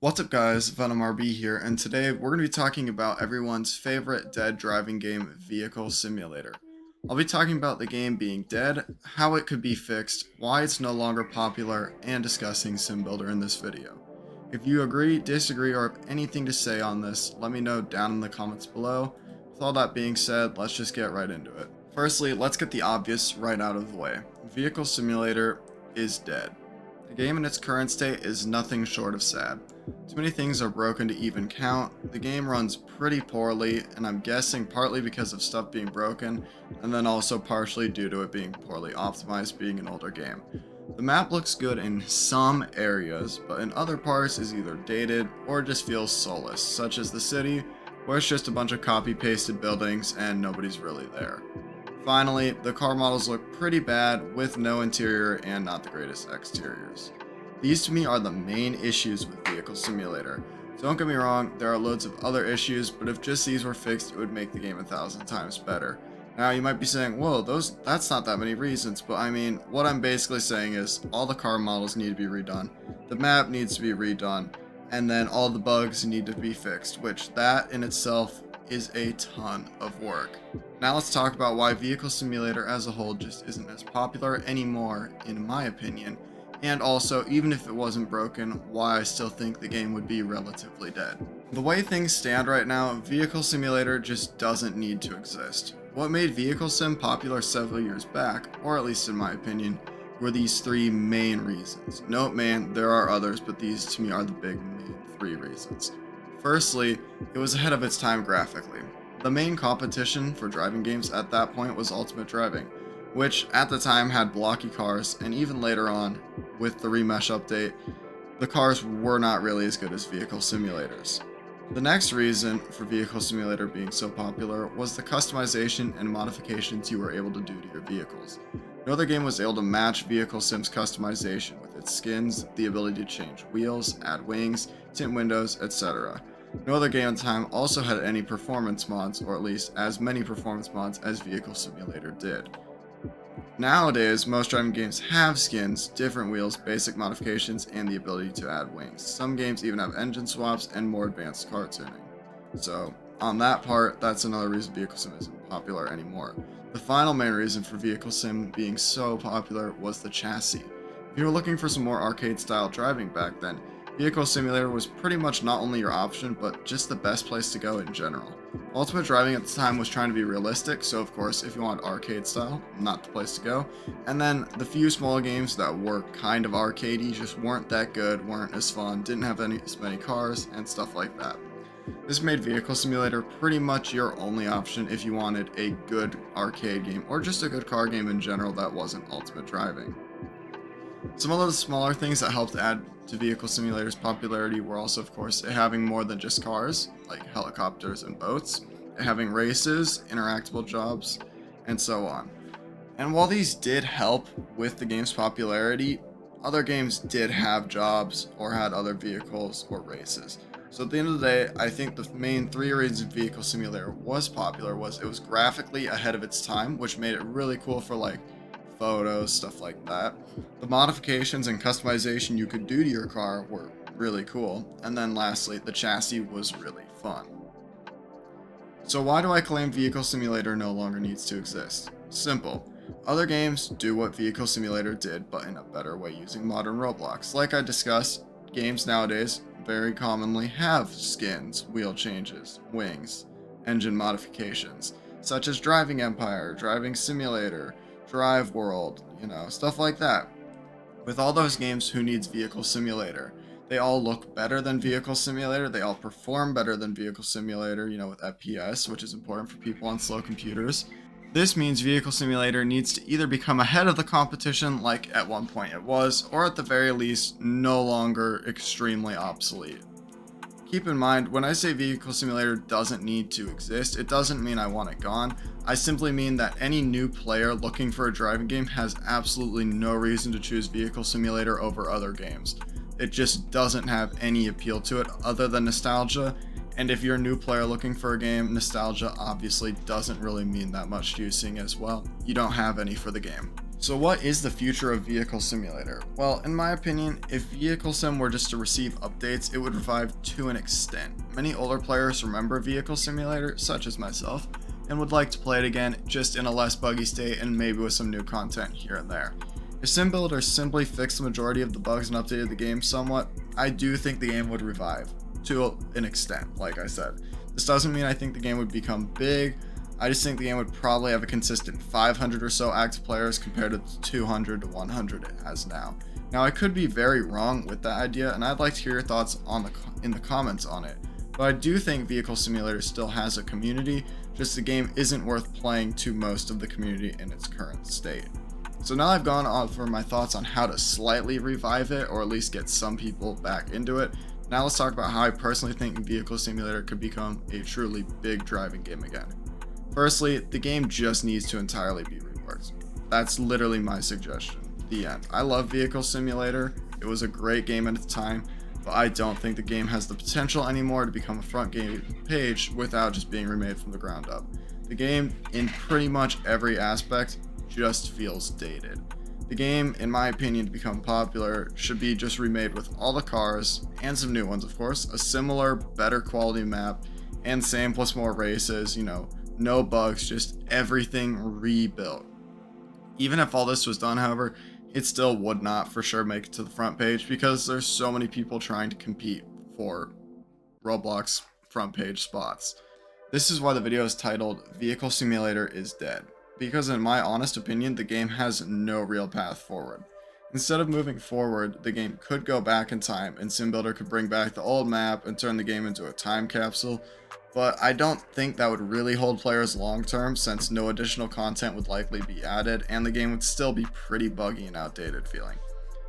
What's up guys, Venom RB here, and today we're going to be talking about everyone's favorite dead driving game, Vehicle Simulator. I'll be talking about the game being dead, how it could be fixed, why it's no longer popular, and discussing Sim Builder in this video. If you agree, disagree, or have anything to say on this, let me know down in the comments below. With all that being said, let's just get right into it. Firstly, let's get the obvious right out of the way. Vehicle Simulator is dead. The game in its current state is nothing short of sad. Too many things are broken to even count, the game runs pretty poorly, and I'm guessing partly because of stuff being broken, and then also partially due to it being poorly optimized being an older game. The map looks good in some areas, but in other parts is either dated or just feels soulless, such as the city, where it's just a bunch of copy-pasted buildings and nobody's really there. Finally, the car models look pretty bad with no interior and not the greatest exteriors. These to me are the main issues with Vehicle Simulator. Don't get me wrong, there are loads of other issues, but if just these were fixed, it would make the game 1,000 times better. Now you might be saying, whoa, that's not that many reasons, but I mean, what I'm basically saying is all the car models need to be redone, the map needs to be redone, and then all the bugs need to be fixed, which that in itself is a ton of work. Now let's talk about why Vehicle Simulator as a whole just isn't as popular anymore, in my opinion, and also, even if it wasn't broken, why I still think the game would be relatively dead. The way things stand right now, Vehicle Simulator just doesn't need to exist. What made Vehicle Sim popular several years back, or at least in my opinion, were these three main reasons. Note man, there are others, but these to me are the big main three reasons. Firstly, it was ahead of its time graphically. The main competition for driving games at that point was Ultimate Driving, which at the time had blocky cars, and even later on, with the remesh update, the cars were not really as good as Vehicle Simulators. The next reason for Vehicle Simulator being so popular was the customization and modifications you were able to do to your vehicles. No other game was able to match Vehicle Sim's customization with its skins, the ability to change wheels, add wings, tint windows, etc. No other game at the time also had any performance mods, or at least as many performance mods as Vehicle Simulator did. Nowadays, most driving games have skins, different wheels, basic modifications, and the ability to add wings. Some games even have engine swaps and more advanced car tuning. So, on that part, that's another reason Vehicle Sim isn't popular anymore. The final main reason for Vehicle Sim being so popular was the chassis. If you were looking for some more arcade-style driving back then, Vehicle Simulator was pretty much not only your option, but just the best place to go in general. Ultimate Driving at the time was trying to be realistic, so of course, if you want arcade style, not the place to go. And then the few small games that were kind of arcadey just weren't that good, weren't as fun, didn't have as many cars, and stuff like that. This made Vehicle Simulator pretty much your only option if you wanted a good arcade game, or just a good car game in general that wasn't Ultimate Driving. Some of the smaller things that helped add to Vehicle Simulator's popularity were also, of course, it having more than just cars, like helicopters and boats, it having races, interactable jobs, and so on. And while these did help with the game's popularity, other games did have jobs or had other vehicles or races. So at the end of the day, I think the main three reasons Vehicle Simulator was popular was it was graphically ahead of its time, which made it really cool for like photos, stuff like that. The modifications and customization you could do to your car were really cool. And then lastly, the chassis was really fun. So why do I claim Vehicle Simulator no longer needs to exist? Simple. Other games do what Vehicle Simulator did, but in a better way using modern roadblocks. Like I discussed, games nowadays very commonly have skins, wheel changes, wings, engine modifications, such as Driving Empire, Driving Simulator, Drive World, stuff like that. With all those games, who needs Vehicle Simulator? They all look better than Vehicle Simulator, they all perform better than Vehicle Simulator, with FPS, which is important for people on slow computers. This means Vehicle Simulator needs to either become ahead of the competition like at one point it was, or at the very least, no longer extremely obsolete. Keep in mind, when I say Vehicle Simulator doesn't need to exist, it doesn't mean I want it gone. I simply mean that any new player looking for a driving game has absolutely no reason to choose Vehicle Simulator over other games. It just doesn't have any appeal to it other than nostalgia, and if you're a new player looking for a game, nostalgia obviously doesn't really mean that much to you, seeing as well, you don't have any for the game. So what is the future of Vehicle Simulator? Well, in my opinion, if Vehicle Sim were just to receive updates, it would revive to an extent. Many older players remember Vehicle Simulator, such as myself, and would like to play it again, just in a less buggy state and maybe with some new content here and there. If Sim Builder simply fixed the majority of the bugs and updated the game somewhat, I do think the game would revive, to an extent, like I said. This doesn't mean I think the game would become big. I just think the game would probably have a consistent 500 or so active players compared to the 200 to 100 it has now. Now, I could be very wrong with that idea, and I'd like to hear your thoughts in the comments on it. But I do think Vehicle Simulator still has a community, just the game isn't worth playing to most of the community in its current state. So now I've gone over my thoughts on how to slightly revive it, or at least get some people back into it. Now let's talk about how I personally think Vehicle Simulator could become a truly big driving game again. Firstly, the game just needs to entirely be reworked. That's literally my suggestion. The end. I love Vehicle Simulator. It was a great game at the time, but I don't think the game has the potential anymore to become a front game page without just being remade from the ground up. The game, in pretty much every aspect, just feels dated. The game, in my opinion, to become popular, should be just remade with all the cars, and some new ones of course, a similar, better quality map, and same plus more races, no bugs, just everything rebuilt. Even if all this was done, however, it still would not for sure make it to the front page because there's so many people trying to compete for Roblox front page spots. This is why the video is titled Vehicle Simulator is Dead, because in my honest opinion, the game has no real path forward. Instead of moving forward, the game could go back in time and Sim Builder could bring back the old map and turn the game into a time capsule, but I don't think that would really hold players long term since no additional content would likely be added and the game would still be pretty buggy and outdated feeling.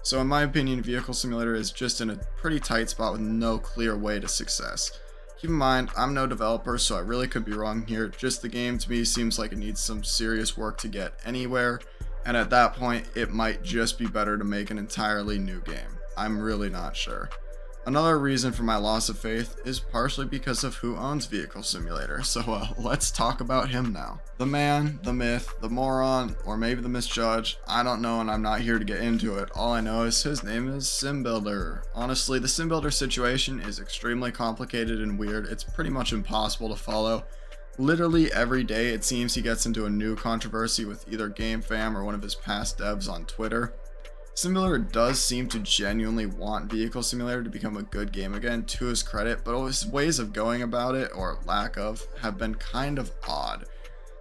So in my opinion, Vehicle Simulator is just in a pretty tight spot with no clear way to success. Keep in mind, I'm no developer, so I really could be wrong here, just the game to me seems like it needs some serious work to get anywhere, and at that point, it might just be better to make an entirely new game. I'm really not sure. Another reason for my loss of faith is partially because of who owns Vehicle Simulator, so let's talk about him now. The man, the myth, the moron, or maybe the misjudge, I don't know and I'm not here to get into it. All I know is his name is Sim Builder. Honestly, the Sim Builder situation is extremely complicated and weird. It's pretty much impossible to follow. Literally every day it seems he gets into a new controversy with either GameFam or one of his past devs on Twitter. Sim Builder does seem to genuinely want Vehicle Simulator to become a good game again, to his credit, but his ways of going about it, or lack of, have been kind of odd.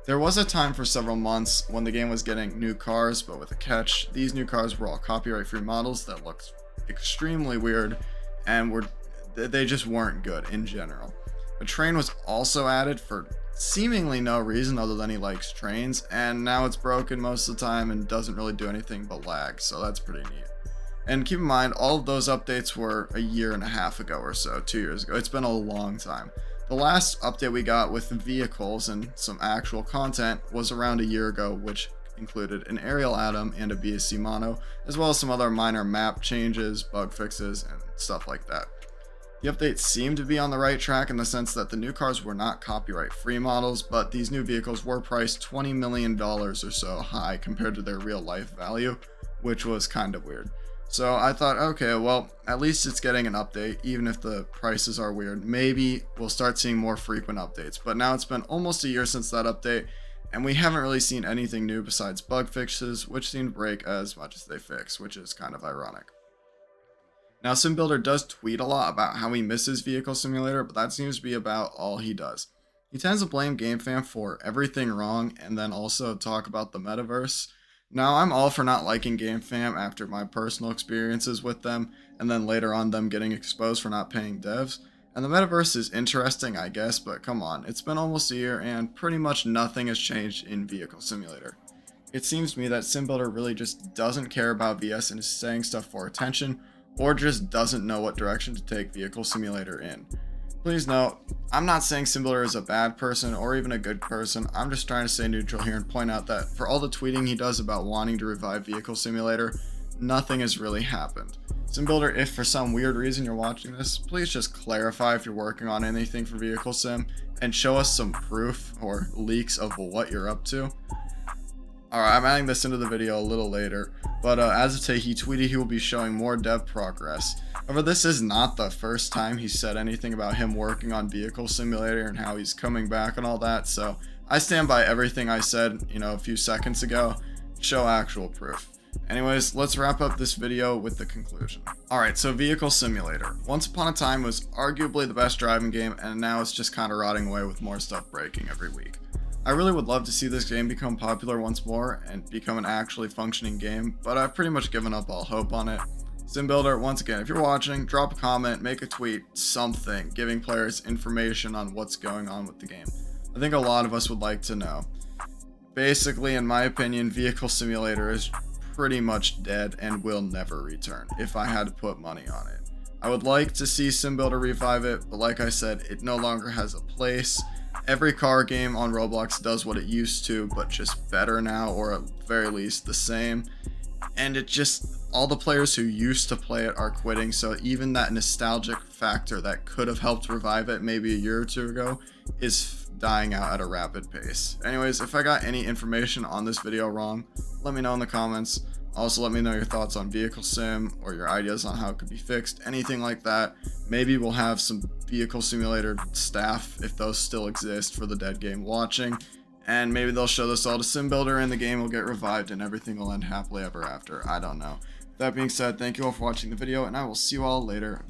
There was a time for several months when the game was getting new cars, but with a catch. These new cars were all copyright-free models that looked extremely weird, and they just weren't good in general. A train was also added for seemingly no reason other than he likes trains, and now it's broken most of the time and doesn't really do anything but lag, so that's pretty neat. And keep in mind, all of those updates were a year and a half ago or so, 2 years ago. It's been a long time. The last update we got with vehicles and some actual content was around a year ago, which included an aerial atom and a BSC mono, as well as some other minor map changes, bug fixes, and stuff like that. The updates seem to be on the right track in the sense that the new cars were not copyright-free models, but these new vehicles were priced $20 million or so high compared to their real-life value, which was kind of weird. So I thought, okay, well, at least it's getting an update, even if the prices are weird. Maybe we'll start seeing more frequent updates, but now it's been almost a year since that update, and we haven't really seen anything new besides bug fixes, which seem to break as much as they fix, which is kind of ironic. Now, Sim Builder does tweet a lot about how he misses Vehicle Simulator, but that seems to be about all he does. He tends to blame GameFam for everything wrong and then also talk about the metaverse. Now, I'm all for not liking GameFam after my personal experiences with them, and then later on them getting exposed for not paying devs. And the metaverse is interesting, I guess, but come on, it's been almost a year and pretty much nothing has changed in Vehicle Simulator. It seems to me that Sim Builder really just doesn't care about VS and is saying stuff for attention, or just doesn't know what direction to take Vehicle Simulator in. Please note, I'm not saying Sim Builder is a bad person or even a good person. I'm just trying to stay neutral here and point out that for all the tweeting he does about wanting to revive Vehicle Simulator, nothing has really happened. Sim Builder, if for some weird reason you're watching this, please just clarify if you're working on anything for Vehicle Sim and show us some proof or leaks of what you're up to. Alright, I'm adding this into the video a little later, but as of today, he tweeted he will be showing more dev progress. However, this is not the first time he said anything about him working on Vehicle Simulator and how he's coming back and all that, so I stand by everything I said, a few seconds ago. Show actual proof. Anyways, let's wrap up this video with the conclusion. Alright, so Vehicle Simulator. Once upon a time was arguably the best driving game, and now it's just kind of rotting away with more stuff breaking every week. I really would love to see this game become popular once more and become an actually functioning game, but I've pretty much given up all hope on it. SimBuilder, once again, if you're watching, drop a comment, make a tweet, something, giving players information on what's going on with the game. I think a lot of us would like to know. Basically, in my opinion, Vehicle Simulator is pretty much dead and will never return, if I had to put money on it. I would like to see SimBuilder revive it, but like I said, it no longer has a place. Every car game on Roblox does what it used to, but just better now, or at very least the same. And all the players who used to play it are quitting, so even that nostalgic factor that could have helped revive it maybe a year or two ago is dying out at a rapid pace. Anyways, if I got any information on this video wrong, let me know in the comments. Also, let me know your thoughts on Vehicle Sim or your ideas on how it could be fixed, anything like that. Maybe we'll have some Vehicle Simulator staff, if those still exist, for the dead game watching. And maybe they'll show this all to SimBuilder and the game will get revived and everything will end happily ever after. I don't know. That being said, thank you all for watching the video and I will see you all later.